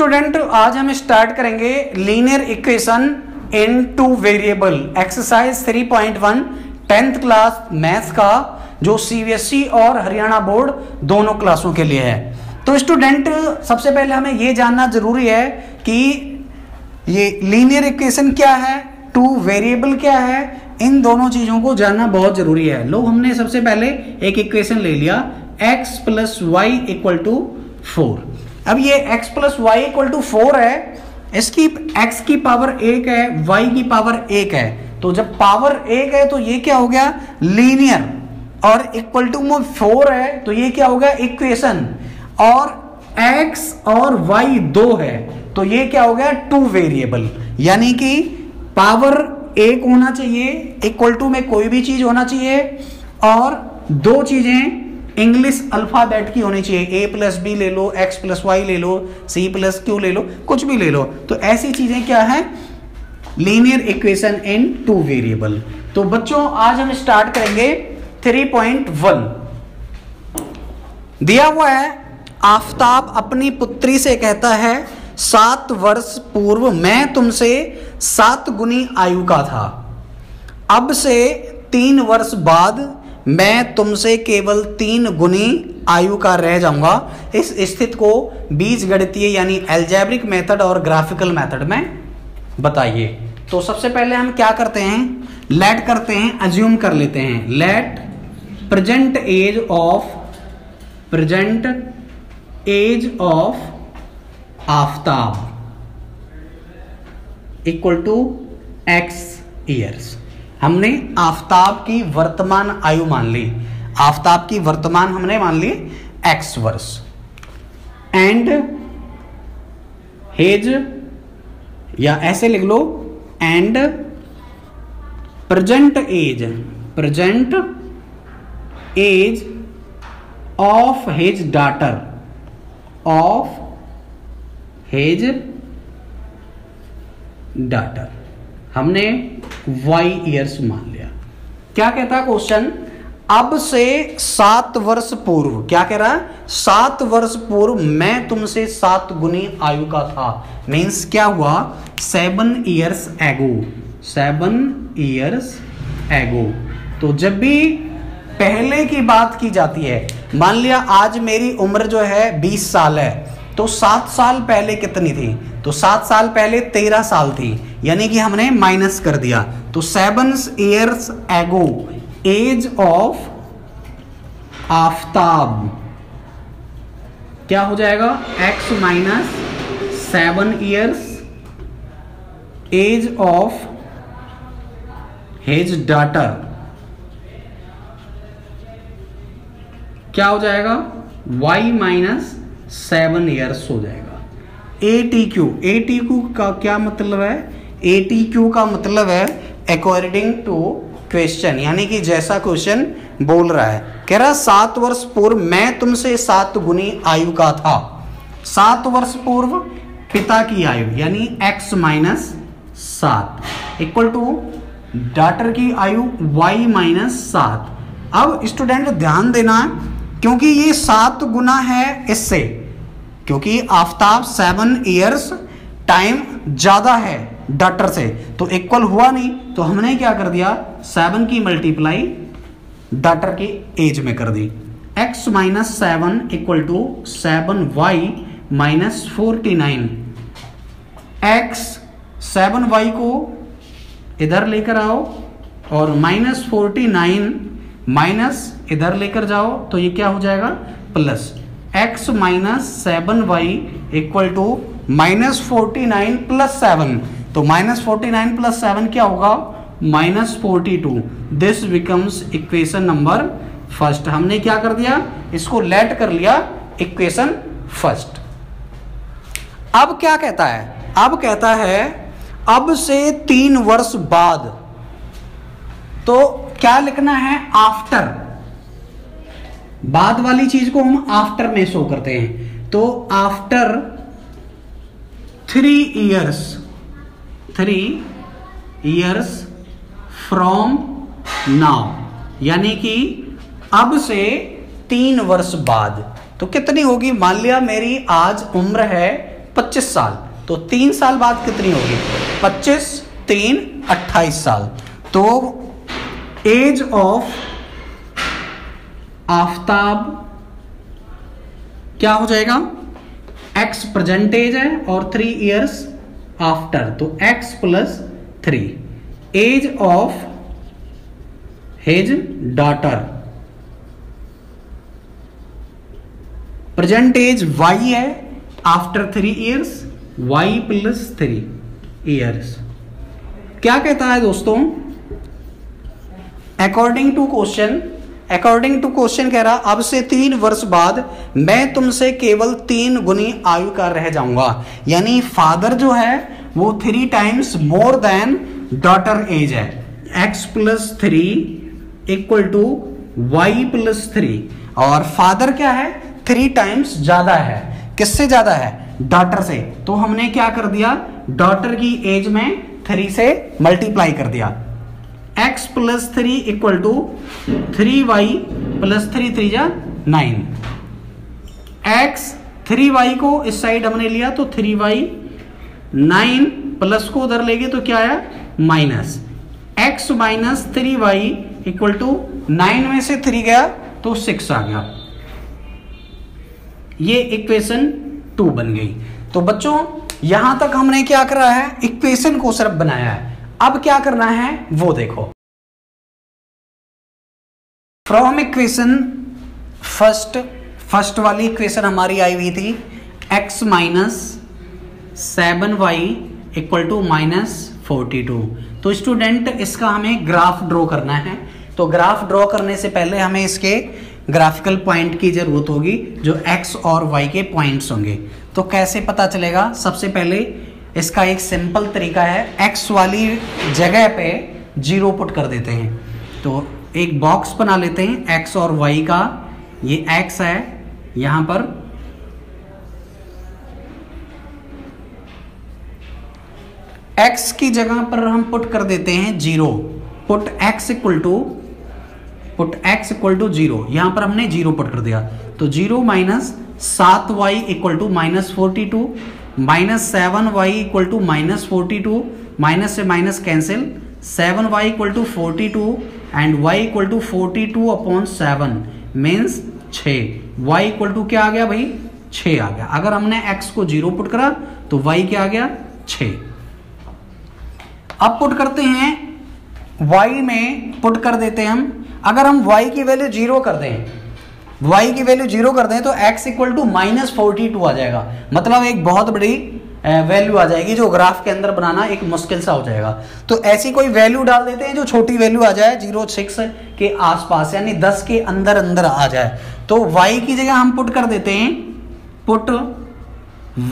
Student आज हम start करेंगे linear equation in two variable exercise 3.1 10th class maths का, जो सीबीएसई और हरियाणा बोर्ड दोनों क्लासों के लिए है। तो स्टूडेंट सबसे पहले हमें यह जानना जरूरी है कि ये लीनियर इक्वेशन क्या है, टू वेरिएबल क्या है, इन दोनों चीजों को जानना बहुत जरूरी है। लोग हमने सबसे पहले एक इक्वेशन ले लिया x plus y equal to 4। अब ये x plus y equal to 4 है, इसकी x की पावर 1 है, y की पावर 1 है। तो जब पावर 1 है तो ये क्या हो गया लीनियर, और इक्वल टू में 4 है तो ये क्या हो गया इक्वेशन, और x और y 2 है तो ये क्या हो गया टू वेरिएबल। यानी कि पावर 1 होना चाहिए, इक्वल टू में कोई भी चीज होना चाहिए, और दो चीजें इंग्लिश अल्फाबेट की होनी चाहिए। a प्लस बी ले लो, x प्लस वाई ले लो, c प्लस क्यू ले लो, कुछ भी ले लो। तो ऐसी चीजें क्या है linear equation in two variable. तो बच्चों आज हम स्टार्ट करेंगे 3.1। दिया हुआ है आफताब अपनी पुत्री से कहता है 7 वर्ष पूर्व मैं तुमसे 7 गुनी आयु का था, अब से 3 वर्ष बाद मैं तुमसे केवल 3 गुनी आयु का रह जाऊंगा। इस स्थिति को बीजगणितीय यानी एल्जेब्रिक मेथड और ग्राफिकल मेथड में बताइए। तो सबसे पहले हम क्या करते हैं, लेट करते हैं, अज्यूम कर लेते हैं। Let present age of Aftab equal to x years. हमने आफताब की वर्तमान आयु मान ली, आफताब की वर्तमान हमने मान ली x वर्ष, एंड हेज, या ऐसे लिख लो, and present age of his daughter, हमने y ईयर्स मान लिया। क्या कहता है क्वेश्चन, अब से 7 वर्ष पूर्व, क्या कह रहा है 7 वर्ष पूर्व मैं तुमसे 7 गुनी आयु का था। मीन्स क्या हुआ 7 ईयर्स एगो। तो जब भी पहले की बात की जाती है, मान लिया आज मेरी उम्र जो है 20 साल है, तो 7 साल पहले कितनी थी, तो 7 साल पहले 13 साल थी, यानी कि हमने माइनस कर दिया। तो 7 years ago as of Aftab क्या हो जाएगा x minus 7 years age of his daughter क्या हो जाएगा y माइनस 7 ईयर्स हो जाएगा। ATQ का क्या मतलब है, ATQ का मतलब है अकॉर्डिंग टू क्वेश्चन, यानी कि जैसा क्वेश्चन बोल रहा है। कह रहा 7 वर्ष पूर्व मैं तुमसे 7 गुनी आयु का था। 7 वर्ष पूर्व पिता की आयु यानी x minus 7 equal to daughter की आयु y माइनस 7। अब स्टूडेंट ध्यान देना, क्योंकि ये 7 गुना है इससे, क्योंकि आफताब 7 ईयर्स टाइम ज्यादा है डॉटर से, तो इक्वल हुआ नहीं, तो हमने क्या कर दिया 7 की मल्टीप्लाई डॉटर की एज में कर दी। x minus 7 equal to 7y minus 49। x 7y को इधर लेकर आओ और माइनस 49 माइनस इधर लेकर जाओ, तो ये क्या हो जाएगा plus x minus 7y equal to minus 49 plus 7। तो माइनस 49 प्लस 7 क्या होगा minus 42। This becomes equation number first. हमने क्या कर दिया, इसको लेट कर लिया इक्वेशन फर्स्ट। अब क्या कहता है, अब कहता है अब से 3 वर्ष बाद, तो क्या लिखना है आफ्टर, बाद वाली चीज को हम आफ्टर में शो करते हैं। तो आफ्टर 3 इयर्स फ्रॉम नाउ, यानी कि अब से 3 वर्ष बाद। तो कितनी होगी, मान लिया मेरी आज उम्र है 25 साल, तो 3 साल बाद कितनी होगी? 25 3 28 साल। तो एज ऑफ आफ्ताब क्या हो जाएगा? x प्रेजेंट एज है और 3 इयर्स आफ्टर, तो x plus 3। Age of his daughter, present age y है, after 3 years y plus 3 years. क्या कहता है दोस्तों? अकॉर्डिंग टू क्वेश्चन कह रहा अब से 3 वर्ष बाद मैं तुमसे केवल 3 गुनी आयु का रह जाऊंगा। यानी फादर जो है वो 3 times more than daughter age है। x plus 3 equal to y plus 3, और फादर क्या है? 3 टाइम्स ज्यादा है। किससे ज्यादा है? डॉटर से। तो हमने क्या कर दिया? डॉटर की एज में 3 से मल्टीप्लाई कर दिया। x plus 3 equal to 3y plus 3 3 जा 9। x 3y को इस साइड हमने लिया तो 3y, 9 प्लस को उधर लेंगे तो क्या आया? Minus. x minus 3y equal to 9 में से 3 गया तो 6 आ गया। ये इक्वेशन 2 बन गई। तो बच्चों यहां तक हमने क्या करा है? इक्वेशन को सिर्फ बनाया है। अब क्या करना है वो देखो। फ्रॉम इक्वेशन फर्स्ट वाली इक्वेशन हमारी आई हुई थी x minus 7y equal to minus 42। तो स्टूडेंट इसका हमें ग्राफ ड्रॉ करना है। तो ग्राफ ड्रॉ करने से पहले हमें इसके ग्राफिकल पॉइंट की जरूरत होगी, जो x और y के पॉइंट्स होंगे। तो कैसे पता चलेगा? सबसे पहले इसका एक सिंपल तरीका है, x वाली जगह पे 0 पुट कर देते हैं। तो एक बॉक्स बना लेते हैं x और y का। ये x है, यहां पर x की जगह पर हम पुट कर देते हैं 0। पुट x इक्वल टू 0, यहां पर हमने 0 पुट कर दिया। तो 0 minus 7y equal to minus 42, minus 7y equal to minus 42, minus से minus cancel, 7y equal to 42 and y equal to 42 upon 7 means 6। y equal to क्या आ गया भाई? 6 आ गया। अगर हमने x को 0 पुट करा तो y क्या आ गया? 6। अब पुट करते हैं y में, पुट कर देते हैं हम। अगर हम y की वैल्यू 0 कर दें तो x इक्वल टू माइनस 42 आ जाएगा। मतलब एक बहुत बड़ी वैल्यू आ जाएगी जो ग्राफ के अंदर बनाना एक मुश्किल सा हो जाएगा। तो ऐसी कोई वैल्यू डाल देते हैं जो छोटी वैल्यू आ जाए, 0.6 के आसपास, यानी 10 के अंदर आ जाए। तो y की जगह हम पुट कर देते हैं, पुट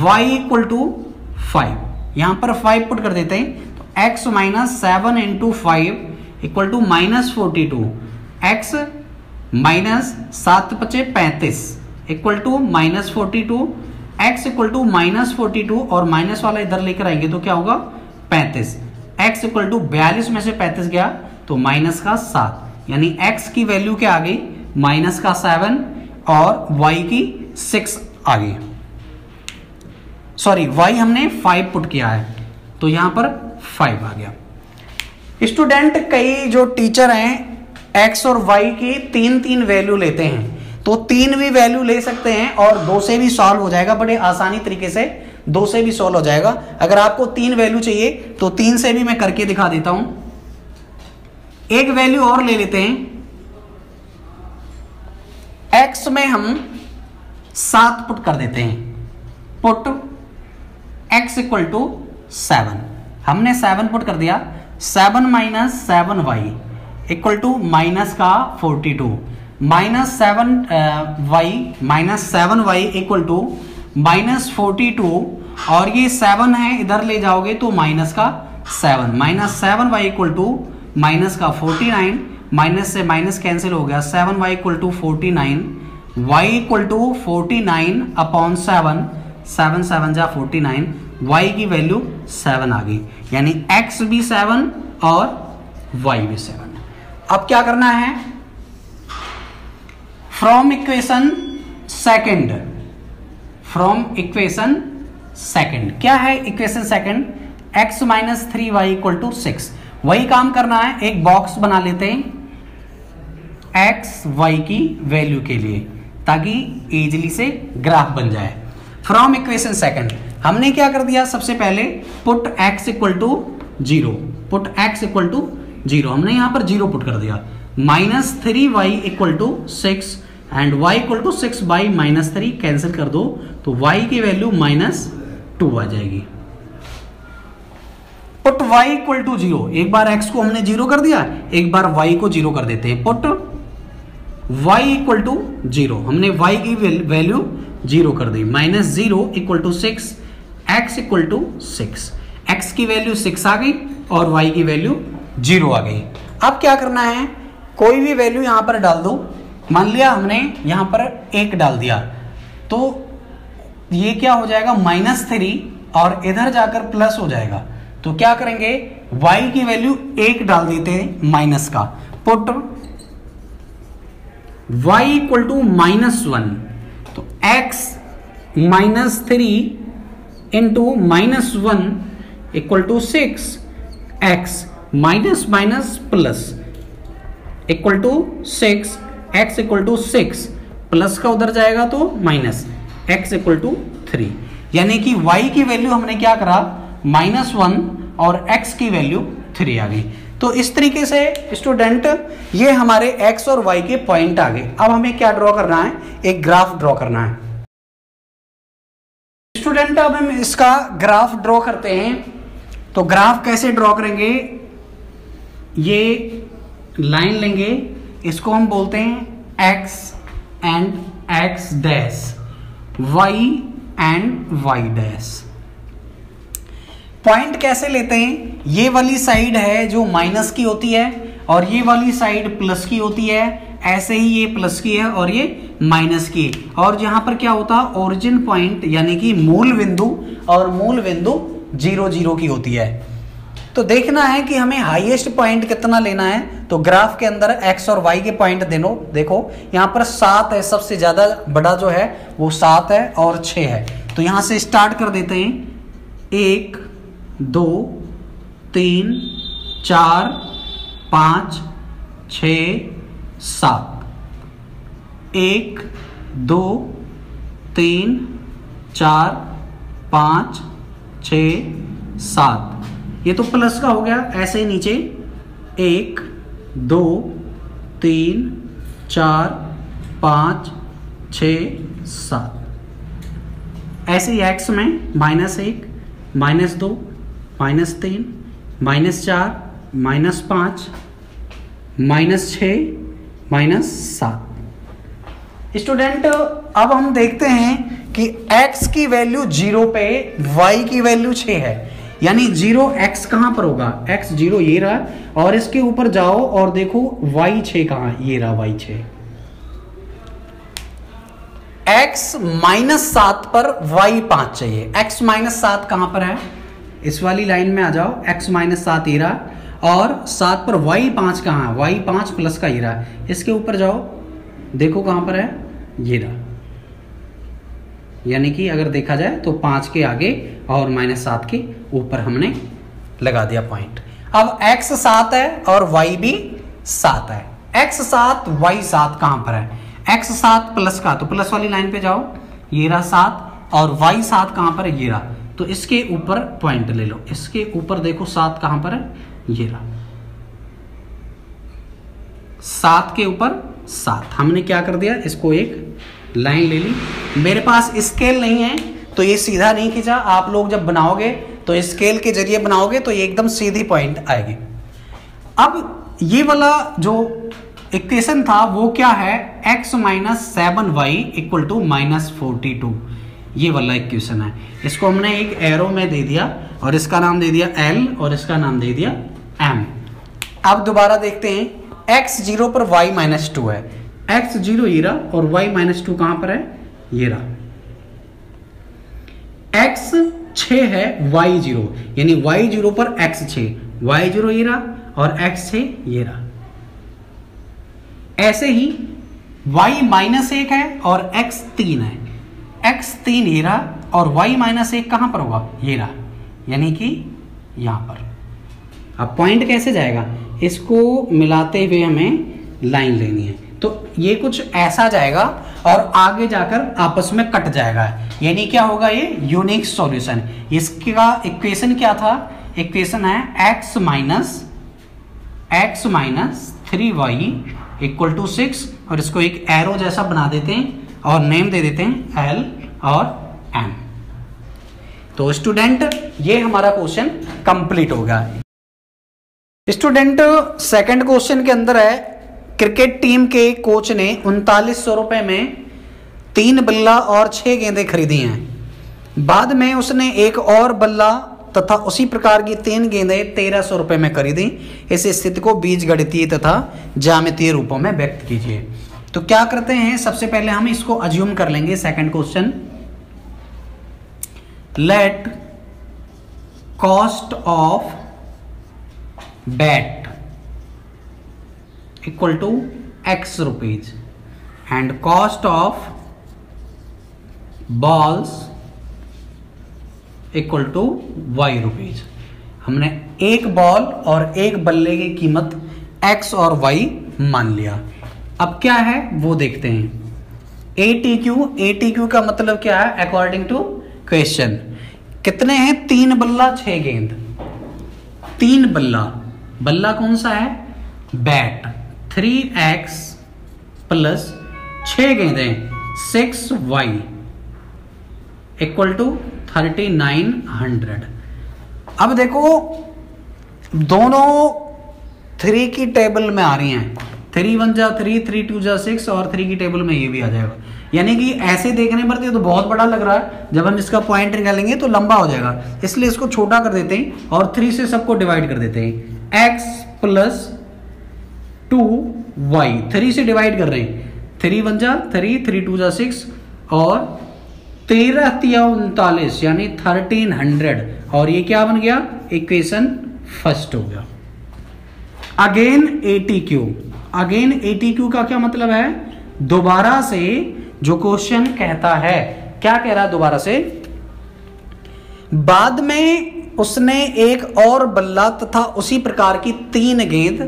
y इक्वल टू 5, यहां पर 5 पुट कर देते हैं। तो x minus 7 into 5 equal to minus 42, x minus 7 पचे 35 equal to minus 42, x equal to minus 42 और माइनस वाला इधर लेकर आएंगे तो क्या होगा? 35। x इक्वल टू 42 में से 35 गया तो माइनस का 7, यानी x की वैल्यू क्या आ गई? माइनस का 7 और y की 6 आ गई। सॉरी, y हमने 5 पुट किया है तो यहां पर 5 आ गया। स्टूडेंट कई जो टीचर हैं x और y की 3 वैल्यू लेते हैं, तो 3 भी वैल्यू ले सकते हैं और 2 से भी सॉल्व हो जाएगा। बड़े आसानी तरीके से 2 से भी सॉल्व हो जाएगा। अगर आपको 3 वैल्यू चाहिए तो 3 से भी मैं करके दिखा देता हूं। एक वैल्यू और ले लेते हैं, x में हम 7 पुट कर देते हैं। पुट x इक्वल टू 7, हमने 7 पुट कर दिया। 7 minus 7y equal to minus का 42, minus 7y equal to minus 42, और ये 7 है इधर ले जाओगे तो माइनस का 7, minus 7y equal to minus का 49, माइनस से माइनस कैंसिल हो गया, 7y equal to 49, y equal to 49 upon 7, 7 7 जा 49, y की वैल्यू 7 आ गई। यानी x भी 7 और y भी 7। अब क्या करना है? From equation second. क्या है equation second? x minus 3y equal to 6। वही काम करना है, एक बॉक्स बना लेते हैं x y की वैल्यू के लिए ताकि इजीली से ग्राफ बन जाए। फ्रॉम इक्वेशन सेकंड हमने क्या कर दिया, सबसे पहले put x equal to 0, put x equal to 0, हमने यहां पर 0 पुट कर दिया। Minus 3y equal to 6 and y equal to 6 by minus 3 cancel कर दो तो y की वैल्यू -2 आ जाएगी। पुट y इक्वल टू 0, एक बार x को हमने 0 कर दिया, एक बार y को 0 कर देते हैं। पुट y इक्वल टू 0, हमने y की वैल्यू 0 कर दी। -0 equal to 6, x equal to 6, x की वैल्यू 6 आ गई और y की वैल्यू 0 आ गई। अब क्या करना है, कोई भी वैल्यू यहां पर डाल दो। मान लिया हमने यहां पर 1 डाल दिया तो ये क्या हो जाएगा -3 और इधर जाकर प्लस हो जाएगा। तो क्या करेंगे, y की वैल्यू 1 डाल देते हैं माइनस का। पुट y इक्वल टू -1, तो x -3 into -1 equal to 6, x minus minus plus equal to 6, x equal to 6, plus का उधर जाएगा तो माइनस, x इक्वल टू 3, यानी कि y की वैल्यू हमने क्या करा -1 और x की वैल्यू 3 आ गई। तो इस तरीके से स्टूडेंट ये हमारे x और y के पॉइंट आ गए। अब हमें क्या ड्रॉ करना है, एक ग्राफ ड्रॉ करना है। स्टूडेंट अब हम इसका ग्राफ ड्रॉ करते हैं। तो ग्राफ कैसे ड्रॉ करेंगे, ये लाइन लेंगे, इसको हम बोलते हैं x and x dash, y and y dash. Point कैसे लेते हैं, ये वाली साइड है जो माइनस की होती है और ये वाली साइड प्लस की होती है, ऐसे ही ये प्लस की है और ये माइनस की। और यहां पर क्या होता है, ओरिजिन पॉइंट यानी कि मूल बिंदु, और मूल बिंदु 0 0 की होती है। तो देखना है कि हमें हाईएस्ट पॉइंट कितना लेना है। तो ग्राफ के अंदर x और y के पॉइंट देखो यहां पर 7 है, सबसे ज्यादा बड़ा जो है वो 7 है और 6 है। तो यहां से स्टार्ट कर देते हैं, 1 2 3 4 5 6 7, 1 2 3 4 5 6 7, ये तो प्लस का हो गया। ऐसे ही नीचे 1 2 3 4 5 6 7, ऐसे ही x में -1 -2 -3 -4 -5 -6 -7। स्टूडेंट अब हम देखते हैं कि x की वैल्यू 0 पे y की वैल्यू 6 है, यानी 0 x कहां पर होगा, x 0 ये रहा, और इसके ऊपर जाओ और देखो y 6 कहां, ये रहा y 6। x -7 पर y 5 चाहिए। x -7 कहां पर है, इस वाली लाइन में आ जाओ, x -7 ये रहा, और 7 पर y 5 कहां है, y 5 प्लस का ये रहा, इसके ऊपर जाओ देखो कहां पर है, ये रहा। यानी कि अगर देखा जाए तो 5 के आगे और -7 के ऊपर हमने लगा दिया पॉइंट। अब x 7 है और y भी 7 है। x 7 y 7 कहां पर है, x 7 प्लस का, तो प्लस वाली लाइन पे जाओ, ये रहा 7, और y 7 कहां पर है, ये रहा। तो इसके ऊपर पॉइंट ले लो, इसके ऊपर देखो 7 कहां पर है, ये रहा, 7 के ऊपर 7। हमने क्या कर दिया, इसको एक लाइन ले ली। मेरे पास स्केल नहीं है तो ये सीधा नहीं खींचा, आप लोग जब बनाओगे तो स्केल के जरिए बनाओगे तो ये एकदम सीधी पॉइंट आएगी। अब ये वाला जो इक्वेशन था वो क्या है, x - 7y इक्वल टू -42, ये वाला इक्वेशन है। इसको हमने एक एरो में दे दिया और इसका नाम दे दिया L और इसका नाम दे दिया M। अब दोबारा देखते हैं, x 0 पर y -2 है, x 0 ये रहा और y -2 कहां पर है, ये रहा। x 6 है, y 0, यानी y 0 पर x 6, y 0 ये रहा और x 6 ये रहा। ऐसे ही y -1 है और x 3 है, x 3 ये रहा और y माइनस 1 कहाँ पर होगा, ये रहा, यानी कि यहाँ पर। अब पॉइंट कैसे जाएगा, इसको मिलाते हुए हमें लाइन लेनी है, तो ये कुछ ऐसा जाएगा और आगे जाकर आपस में कट जाएगा, यानी क्या होगा, ये यूनिक सॉल्यूशन। इसका इक्वेशन क्या था, इक्वेशन है x minus 3y equal to 6, और इसको एक एरो जैसा बना देते हैं और नेम दे देते हैं L और M। तो स्टूडेंट ये हमारा क्वेश्चन कंप्लीट हो गया। स्टूडेंट सेकंड क्वेश्चन के अंदर है, क्रिकेट टीम के कोच ने 3900 रुपए में 3 बल्ला और 6 गेंदें खरीदी हैं। बाद में उसने एक और बल्ला तथा उसी प्रकार की 3 गेंदें 1300 रुपए में खरीदी। इस स्थिति को बीजगणितीय तथा ज्यामितीय रूपों में व्यक्त कीजिए। तो क्या करते हैं, सबसे पहले हम इसको अज्यूम कर लेंगे। Second question, let cost of bat equal to x rupees and cost of balls equal to y rupees. हमने एक बॉल और एक बल्ले की कीमत x और y मान लिया। अब क्या है वो देखते हैं। ATQ का मतलब क्या है, अकॉर्डिंग टू क्वेश्चन। कितने हैं, 3 बल्ला 6 गेंद। 3 बल्ला कौन सा है, बैट। 3x प्लस 6 गेंदें 6y इक्वल टू 3900। अब देखो दोनों 3 की टेबल में आ रही हैं, 3 1 जा 3, 3 2 जा 6, और 3 की टेबल में ये भी आ जाएगा। यानी कि ऐसे देखने पर तो बहुत बड़ा लग रहा है, जब हम इसका पॉइंट निकालेंगे तो लंबा हो जाएगा, इसलिए इसको छोटा कर देते हैं और 3 से सबको डिवाइड कर देते हैं। x प्लस 2y 3 से डिवाइड कर रहे हैं, 3 1 जा 3, 3 2 जा 6, और 13 तिया 39 यानी 1300, और ये क्या बन गया, इक्वेशन फर्स्ट हो गया। अगेन ATQ का क्या मतलब है, दोबारा से जो क्वेश्चन कहता है, क्या कह रहा है दोबारा से, बाद में उसने एक और बल्ला तथा उसी प्रकार की 3 गेंद,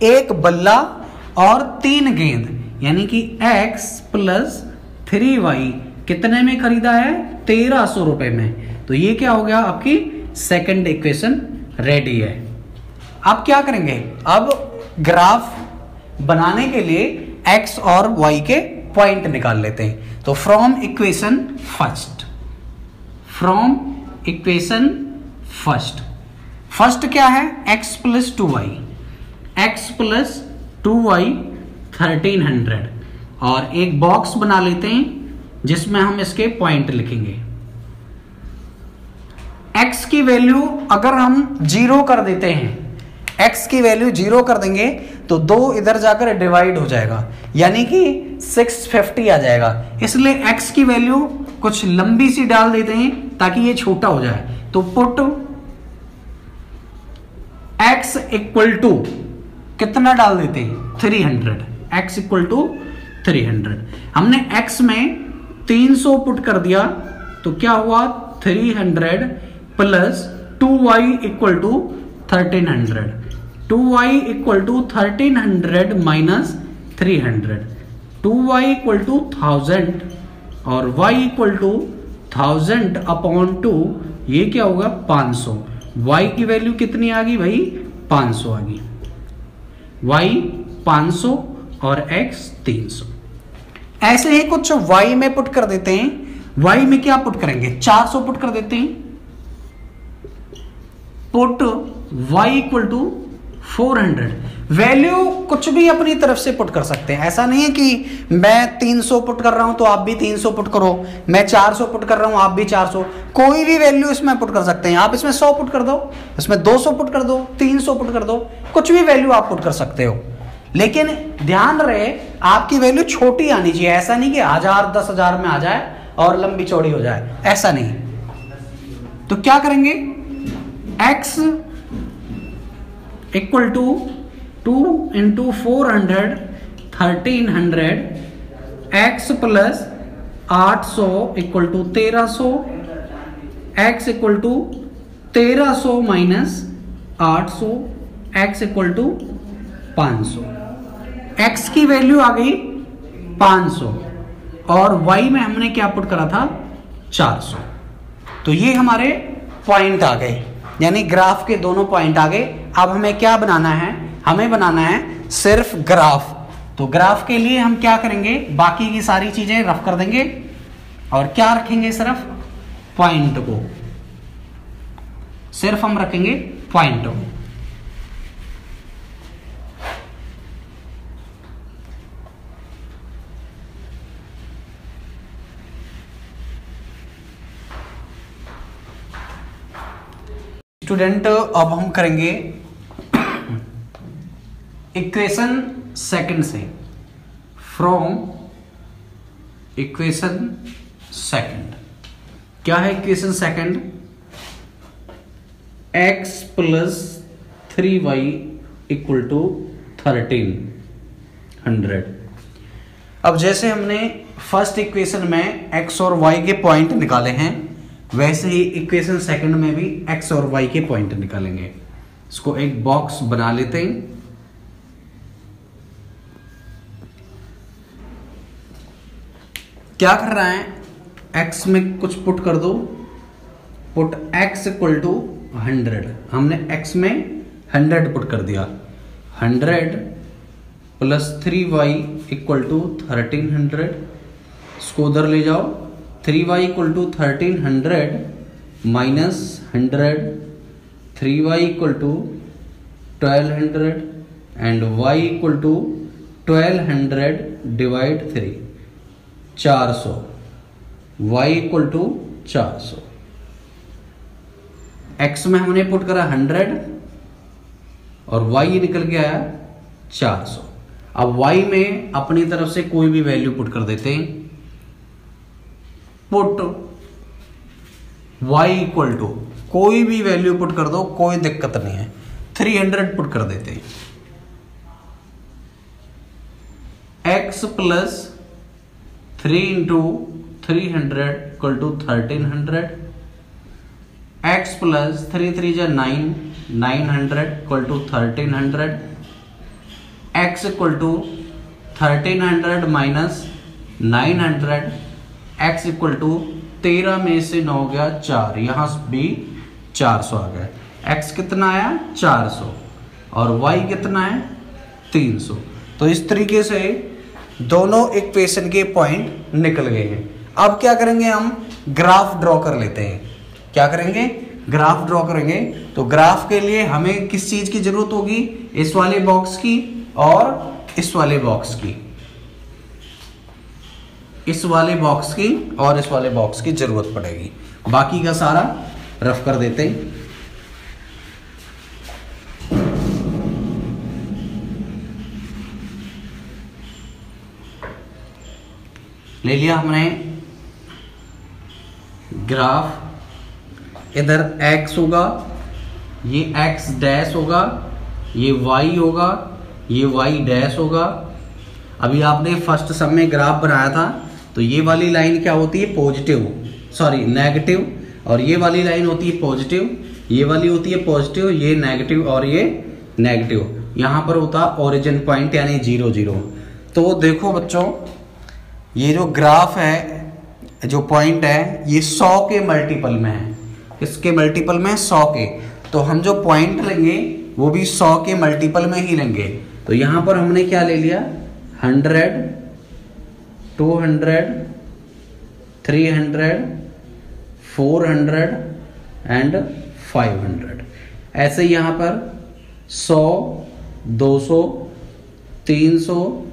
एक बल्ला और 3 गेंद यानी कि x प्लस 3y कितने में खरीदा है, 1300 रुपए में। तो ये क्या हो गया, आपकी सेकंड इक्वेशन रेडी है। अब क्या करेंगे, अब ग्राफ बनाने के लिए x और y के पॉइंट निकाल लेते हैं। तो फ्रॉम इक्वेशन फर्स्ट क्या है, x प्लस 2y 1300, और एक बॉक्स बना लेते हैं जिसमें हम इसके पॉइंट लिखेंगे। x की वैल्यू अगर हम 0 कर देते हैं, x की वैल्यू 0 कर देंगे तो 2 इधर जाकर डिवाइड हो जाएगा, यानी कि 650 आ जाएगा। इसलिए x की वैल्यू कुछ लंबी सी डाल देते हैं ताकि ये छोटा हो जाए। तो पुट x इक्वल टू कितना डाल देते हैं, 300। x equal to 300। हमने x में 300 पुट कर दिया तो क्या हुआ, 300 plus 2y equal to 1300। 2y equal to 1300 minus 300, 2y equal to 1000 और y इक्वल टू 1000 अपॉन 2, ये क्या होगा, 500। y की वैल्यू कितनी आ गई भाई, 500 आ गई। y 500 और x 300। ऐसे ही कुछ y में पुट कर देते हैं। y में क्या पुट करेंगे, 400 पुट कर देते हैं। Put y equal to 400। Value कुछ भी अपनी तरफ से पुट कर सकते हैं, ऐसा नहीं है कि मैं 300 पुट कर रहा हूं तो आप भी 300 पुट करो, मैं 400 पुट कर रहा हूं आप भी 400, कोई भी वैल्यू इसमें पुट कर सकते हैं। आप इसमें 100 पुट कर दो, इसमें 200 पुट कर दो, 300 पुट कर दो, कुछ भी वैल्यू आप पुट कर सकते हो। लेकिन ध्यान रहे आपकी वैल्यू छोटी आनी चाहिए, ऐसा नहीं कि 1000 10,000 में आ जाए और लंबी चौड़ी हो जाए, ऐसा नहीं। तो क्या करेंगे, x equal to 2 into 400 1300, x plus 800 equal to 1300 x equal to 1300 minus 800, x equal to 500। x की वैल्यू आ गई 500 और y में हमने क्या पुट करा था 400। तो ये हमारे पॉइंट आ गए, यानी ग्राफ के दोनों पॉइंट आ गए। अब हमें क्या बनाना है, हमें बनाना है सिर्फ ग्राफ। तो ग्राफ के लिए हम क्या करेंगे, बाकी की सारी चीजें रफ कर देंगे और क्या रखेंगे, सिर्फ पॉइंट को, सिर्फ हम रखेंगे पॉइंट को। स्टूडेंट अब हम करेंगे इक्वेशन सेकंड से, फ्रॉम इक्वेशन सेकंड। क्या है equation second, x plus 3y equal to 1300। अब जैसे हमने फर्स्ट इक्वेशन में x और y के पॉइंट निकाले हैं, वैसे ही इक्वेशन सेकंड में भी x और y के पॉइंट निकालेंगे। इसको एक बॉक्स बना लेते हैं। क्या कर रहा है, x में कुछ पुट कर दो, पुट x इक्वल टू 100। हमने x में 100 पुट कर दिया, 100 प्लस 3y इक्वल टू 1300। इसको उधर ले जाओ, 3y equal to 1300 minus 100, 3y equal to 1200 and y equal to 1200 divide 3, 400, y equal to 400। x में हमने पुट करा 100 और y निकल के आया 400। अब y में अपनी तरफ से कोई भी वैल्यू पुट कर देते हैं, पुट y इक्वल टू कोई भी वैल्यू पुट कर दो, कोई दिक्कत नहीं है, 300 पुट कर देते हैं। x plus 3 into 300 equal to 1300, x plus 3 3 जा 9, 900 equal to 1300, x equal to 1300 minus 900, x equal to 13 में से 9 गया 4, यहां भी 400 आ गया। x कितना आया 400 और y कितना है 300। तो इस तरीके से दोनों इक्वेशन के पॉइंट निकल गए हैं। अब क्या करेंगे, हम ग्राफ ड्रॉ कर लेते हैं। क्या करेंगे, ग्राफ ड्रॉ करेंगे। तो ग्राफ के लिए हमें किस चीज की जरूरत होगी, इस वाले बॉक्स की और इस वाले बॉक्स की, इस वाले बॉक्स की और इस वाले बॉक्स की जरूरत पड़ेगी। बाकी का सारा रफ कर देते हैं। ले लिया हमने ग्राफ, इधर x होगा, ये x डैश होगा, ये y होगा, ये y डैश होगा। अभी आपने फर्स्ट सम में ग्राफ बनाया था, तो ये वाली लाइन क्या होती है पॉजिटिव, सॉरी नेगेटिव, और ये वाली लाइन होती है पॉजिटिव, ये वाली होती है पॉजिटिव, ये नेगेटिव और ये नेगेटिव। यहाँ पर होता ओरिजिन पॉइंट यानी 0 0। तो देखो बच्चों, ये जो ग्राफ है, जो पॉइंट है, ये 100 के मल्टीपल में है। इसके मल्टीपल में 100 के, तो हम जो पॉइंट लेंगे वो भी 100 के मल्टीपल में ही लेंगे। तो यहाँ पर हमने क्या ले लिया 100, 200, 300, 400 एंड 500। ऐसे यहाँ पर 100, 200, 300,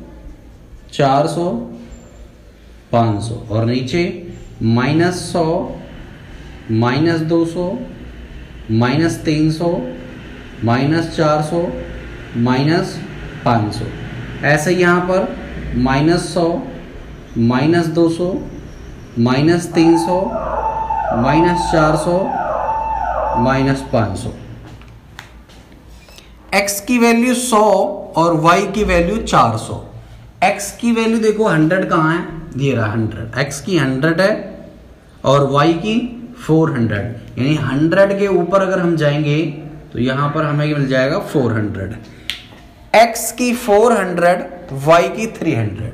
400, 500 और नीचे -100, -200, -300, -400, -500। ऐसे यहाँ पर -100, -200, -300, -400, -500। x की वैल्यू 100 और y की वैल्यू 400। x की वैल्यू देखो 100 कहाँ है, ये रहा 100, x की 100 है और y की 400, यानी 100 के ऊपर अगर हम जाएंगे तो यहां पर हमें मिल जाएगा 400। x की 400, y की 300।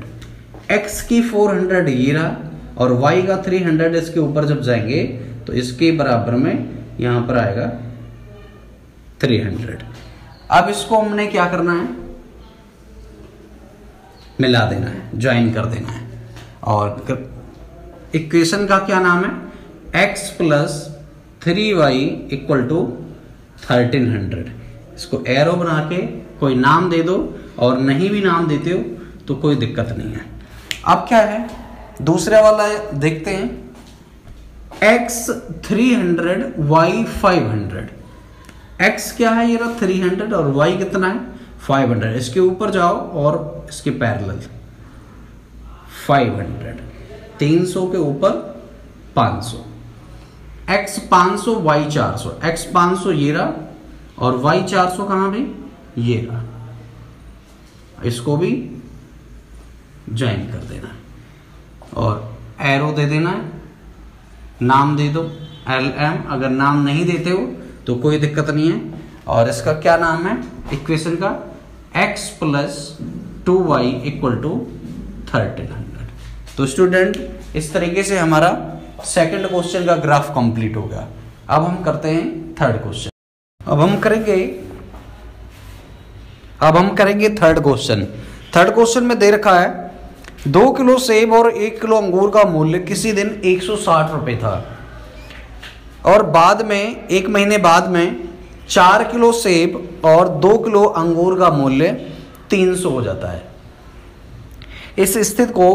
x की 400 ये रहा और y का 300 इसके ऊपर जब जाएंगे तो इसके बराबर में यहां पर आएगा 300। अब इसको हमने क्या करना है, मिला देना है, ज्वाइन कर देना है। और इक्वेशन का क्या नाम है, x plus 3y equal to 1300। इसको एरो बना के कोई नाम दे दो, और नहीं भी नाम देते हो तो कोई दिक्कत नहीं है। अब क्या है, दूसरे वाला देखते हैं, x 300 y 500। x क्या है, ये रहा 300 और y कितना है 500। इसके ऊपर जाओ और इसके पैरेलल 500, 300 के ऊपर 500, x 500 y 400। x 500 ये रहा और y 400 कहां भी, ये रहा। इसको भी ज्वाइन कर देना और एरो दे देना है, नाम दे दो LM। अगर नाम नहीं देते हो तो कोई दिक्कत नहीं है। और इसका क्या नाम है इक्वेशन का, x plus 2y equal to 1300। तो स्टूडेंट इस तरीके से हमारा सेकंड क्वेश्चन का ग्राफ कंप्लीट हो गया। अब हम करते हैं थर्ड क्वेश्चन। अब हम करेंगे थर्ड क्वेश्चन। थर्ड क्वेश्चन में दे रखा है 2 किलो सेब और 1 किलो अंगूर का मूल्य किसी दिन 160 रुपए था और बाद में 1 महीने बाद में 4 किलो सेब और 2 किलो अंगूर का मूल्य 300 हो जाता है। इस स्थिति को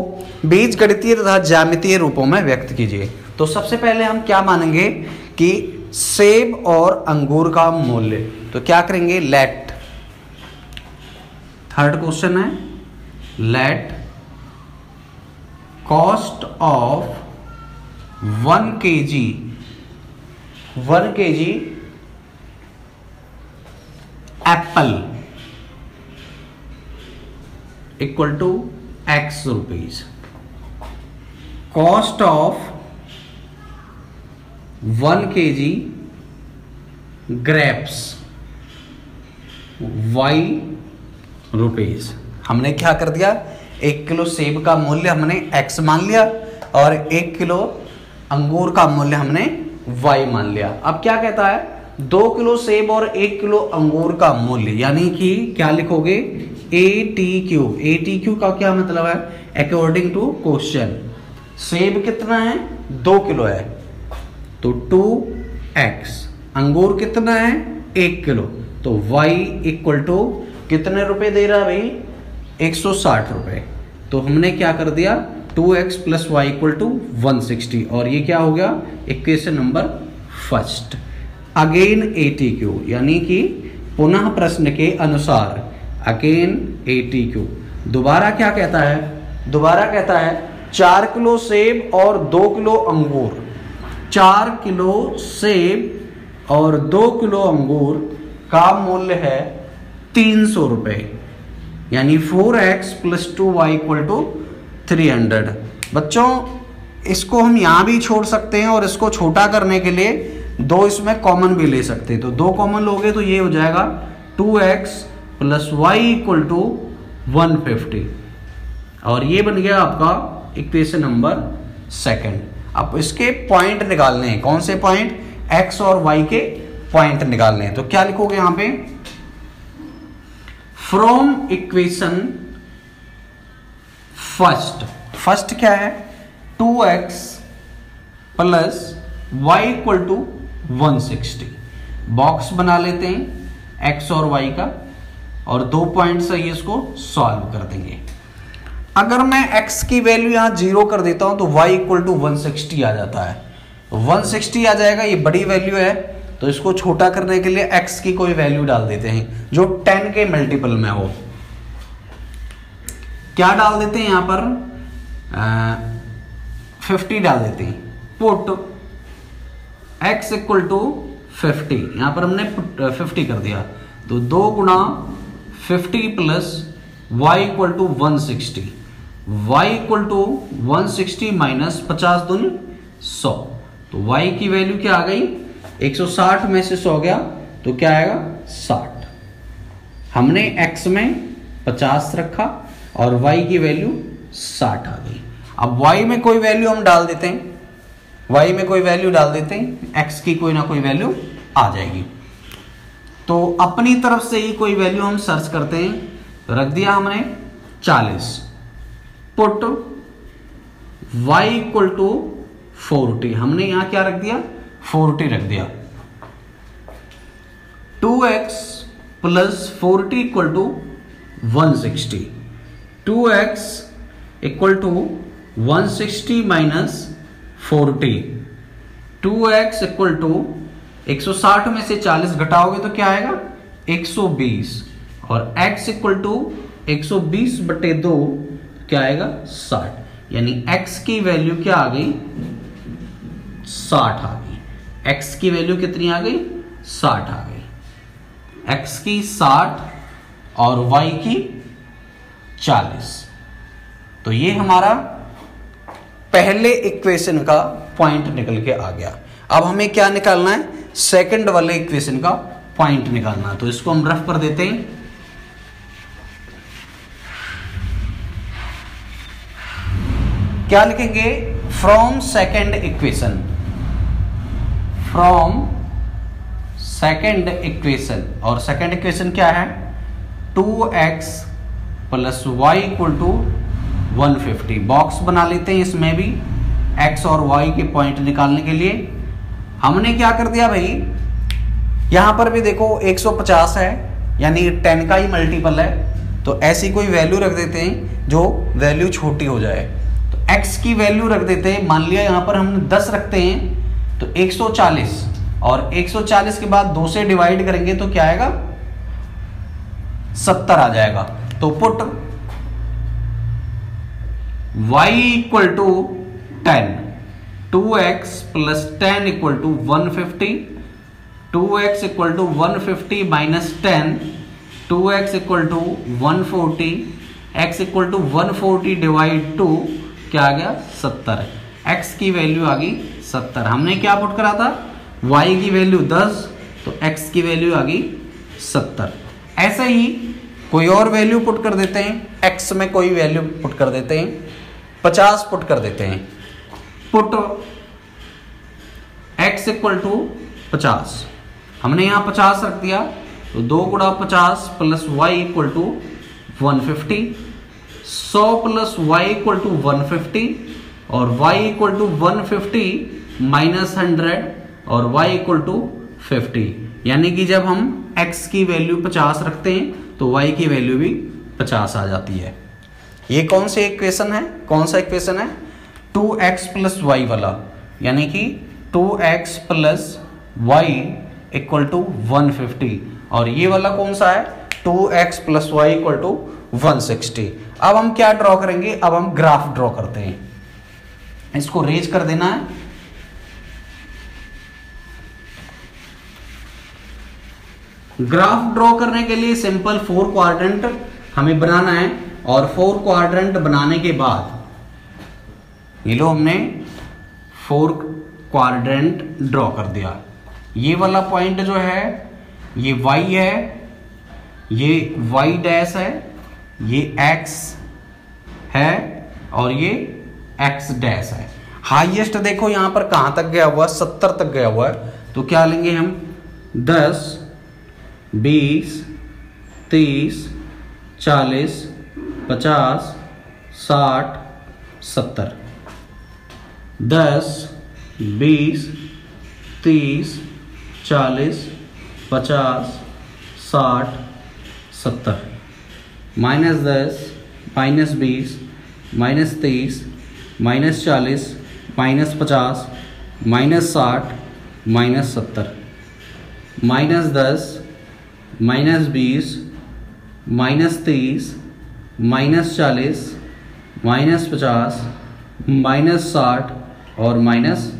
बीजगणितीय तथा ज्यामितीय रूपों में व्यक्त कीजिए। तो सबसे पहले हम क्या मानेंगे कि सेब और अंगूर का मूल्य, तो क्या करेंगे, लेट, थर्ड क्वेश्चन है, let cost of 1 kg apple equal to x rupees. Cost of 1 kg grapes y rupees. हमने क्या कर दिया, 1 किलो सेब का मूल्य हमने x मान लिया और 1 किलो अंगूर का मूल्य हमने y मान लिया। अब क्या कहता है, 2 किलो सेब और 1 किलो अंगूर का मूल्य, यानी कि क्या लिखोगे, ATQ का क्या मतलब है, अकॉर्डिंग टू क्वेश्चन। सेब कितना है, 2 किलो है तो 2x, अंगूर कितना है 1 किलो, तो y इक्वल टू कितने रुपए दे रहा भाई, 160 रुपए। तो हमने क्या कर दिया, 2x plus y equal to 160, और ये क्या हो गया, equation number first. Again ATQ, यानी कि पुनः प्रश्न के अनुसार, अगेन ATQ। दोबारा क्या कहता है, दोबारा कहता है 4 किलो सेब और 2 किलो अंगूर, 4 किलो सेब और 2 किलो अंगूर का मूल्य है 300 रुपए, यानी 4x plus 2y equal to 300। बच्चों इसको हम यहां भी छोड़ सकते हैं और इसको छोटा करने के लिए 2 इसमें कॉमन भी ले सकते हैं। तो 2 कॉमन लोगे तो ये हो जाएगा 2x plus y equal to 150, और ये बन गया आपका इक्वेशन नंबर सेकंड। अब इसके पॉइंट निकालने हैं, कौन से पॉइंट, x और y के पॉइंट निकालने हैं। तो क्या लिखोगे यहां पे, फ्रॉम इक्वेशन फर्स्ट क्या है, 2x plus y equal to 160। Box बना लेते हैं x और y का, और 2 पॉइंट से इसको सॉल्व कर देंगे। अगर मैं x की वैल्यू यहां 0 कर देता हूं तो y इक्वल टू 160 आ जाता है, 160 आ जाएगा, ये बड़ी वैल्यू है। तो इसको छोटा करने के लिए x की कोई वैल्यू डाल देते हैं जो 10 के मल्टीपल में हो। क्या डाल देते हैं यहां पर, 50 डाल देते हैं। पुट x इक्वल टू 50, यहां पर हमने 50 कर दिया, तो 2 गुणा 50 plus y equal to 160, y equal to 160 minus 50 दूनी 100, तो y की वैल्यू क्या आ गई, 160 में से 100 गया तो क्या आएगा 60। हमने x में 50 रखा और y की वैल्यू 60 आ गई। अब y में कोई वैल्यू हम डाल देते हैं, y में कोई वैल्यू डाल देते हैं, x की कोई ना कोई वैल्यू आ जाएगी। तो अपनी तरफ से ही कोई वैल्यू हम सर्च करते हैं, तो रख दिया हमने 40, पुट y इक्वल टू 40, हमने यहां क्या रख दिया 40 रख दिया। 2x plus 40 equal to 160, 2x equal to 160 minus 40, 2x equal to 160 में से 40 घटाओगे तो क्या आएगा 120, और x इक्वल टू 120 बटे 2 क्या आएगा 60, यानी x की वैल्यू क्या आ गई 60 आ गई। x की वैल्यू कितनी आ गई 60 आ गई, x की 60 और y की 40। तो ये हमारा पहले इक्वेशन का पॉइंट निकल के आ गया। अब हमें क्या निकालना है, सेकंड वाले इक्वेशन का पॉइंट निकालना है। तो इसको हम रफ कर देते हैं। क्या लिखेंगे, from second equation, from second equation, और सेकंड इक्वेशन क्या है 2x plus y equal to 150। Box बना लेते हैं इसमें भी x और y के पॉइंट निकालने के लिए। हमने क्या कर दिया भाई, यहां पर भी देखो 150 है, यानी 10 का ही मल्टीपल है, तो ऐसी कोई वैल्यू रख देते हैं जो वैल्यू छोटी हो जाए। तो x की वैल्यू रख देते हैं, मान लिया यहां पर हम 10 रखते हैं तो 140, और 140 के बाद 2 से डिवाइड करेंगे तो क्या आएगा 70 आ जाएगा। तो put y equal to 10, 2x plus 10 equal to 150, 2x equal to 150 minus 10, 2x equal to 140, x equal to 140 divide 2 क्या आ गया 70। x की वैल्यू आ गई 70। हमने क्या पुट करा था, y की वैल्यू 10, तो x की वैल्यू आ गई 70। ऐसे ही कोई और वैल्यू पुट कर देते हैं, x में कोई वैल्यू पुट कर देते हैं, 50 पुट कर देते हैं। पुट x इक्वल टू 50, हमने यहां 50 रख दिया, तो 2 गुणा 50 plus y equal to 150, 100 plus y equal to 150, और y इक्वल टू 150 माइनस 100, और y इक्वल टू 50, यानी कि जब हम x की वैल्यू 50 रखते हैं तो y की वैल्यू भी 50 आ जाती है। ये कौन सी इक्वेशन है, कौन सा इक्वेशन है 2x प्लस वाई वाला, यानी कि 2x plus y equal to 150, और ये वाला कौन सा है 2x plus y equal to 160। अब हम क्या ड्रॉ करेंगे, अब हम ग्राफ ड्रॉ करते हैं। इसको रेज कर देना है, ग्राफ ड्रॉ करने के लिए सिंपल 4 क्वाड्रेंट हमें बनाना है, और 4 क्वाड्रेंट बनाने के बाद ये लो हमने 4 क्वाड्रेंट ड्रॉ कर दिया। ये वाला पॉइंट जो है ये y है, ये y डैश है, ये x है, और ये x डैश है। हाईएस्ट देखो यहां पर कहां तक गया हुआ, 70 तक गया हुआ है। तो क्या लेंगे हम 10, 20, 30, 40, 50, 60, 70, 10, 20, 30, 40, 50, 60, 70, minus 10, minus 20, minus 30, minus 40, minus 50, minus 60, minus 70, minus 10, minus 20, minus 30, minus 40, minus 50, minus 60 और माइनस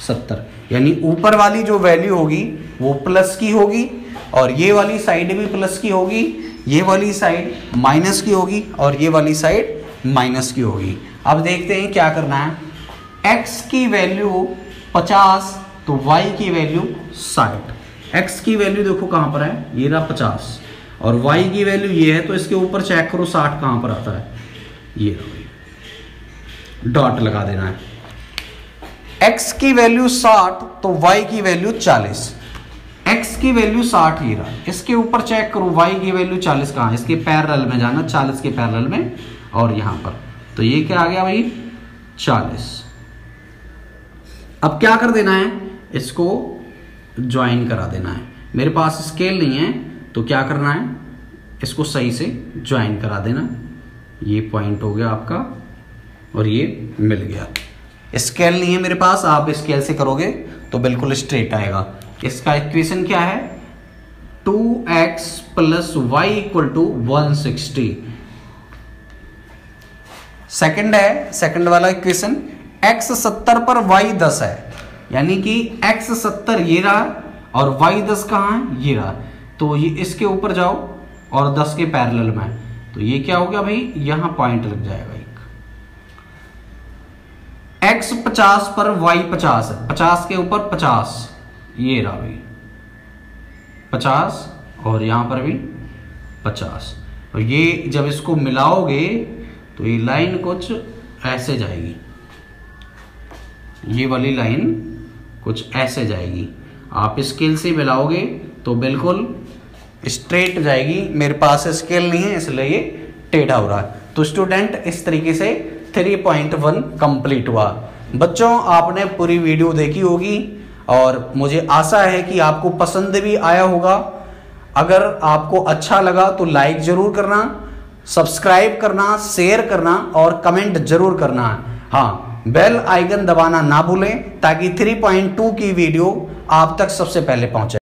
70, यानी ऊपर वाली जो वैल्यू होगी वो प्लस की होगी, और ये वाली साइड भी प्लस की होगी, ये वाली साइड माइनस की होगी, और ये वाली साइड माइनस की होगी। अब देखते हैं क्या करना है। x की वैल्यू 50 तो y की वैल्यू 60। x की वैल्यू देखो कहां पर है, ये रहा 50 और y की वैल्यू ये है, तो इसके ऊपर चेक करो 60 कहां पर आता है, ये रहा, डॉट लगा देना है। x की वैल्यू 60 तो y की वैल्यू 40। x की वैल्यू 60 ही रहा, इसके ऊपर चेक करो y की वैल्यू 40 कहां है, इसके पैरेलल में जाना, 40 के पैरेलल में और यहां पर, तो ये क्या आ गया भाई 40। अब क्या कर देना है, इसको ज्वाइन करा देना है। मेरे पास स्केल नहीं है तो क्या करना है, इसको सही से ज्वाइन करा देना। ये पॉइंट हो गया आपका और ये मिल गया। स्केल नहीं है मेरे पास, आप स्केल से करोगे तो बिल्कुल स्ट्रेट आएगा। इसका इक्वेशन क्या है, 2x plus y equal to 160। Second है, सेकंड वाला इक्वेशन, x 70 पर y 10 है, यानी कि x 70 ये रहा और y 10 कहां है, ये रहा, तो ये इसके ऊपर जाओ और 10 के पैरेलल में, तो ये क्या हो गया भाई, यहां पॉइंट लग जाएगा एक। x 50 पर y 50 है, 50 के ऊपर 50, ये रहा भाई 50 और यहां पर भी 50, और ये जब इसको मिलाओगे तो ये लाइन कुछ ऐसे जाएगी, ये वाली लाइन कुछ ऐसे जाएगी। आप स्केल से मिलाओगे तो बिल्कुल स्ट्रेट जाएगी। मेरे पास स्केल नहीं है इसलिए ये टेढ़ा हो रहा है। तो स्टूडेंट इस तरीके से 3.1 कंप्लीट हुआ। बच्चों आपने पूरी वीडियो देखी होगी और मुझे आशा है कि आपको पसंद भी आया होगा। अगर आपको अच्छा लगा तो लाइक जरूर करना, सब्सक्राइब करना, शेयर करना और कमेंट जरूर करना। हाँ, बेल आइकन दबाना ना भूलें ताकि 3.2 की वीडियो आप तक सबसे पहले पहुंचे।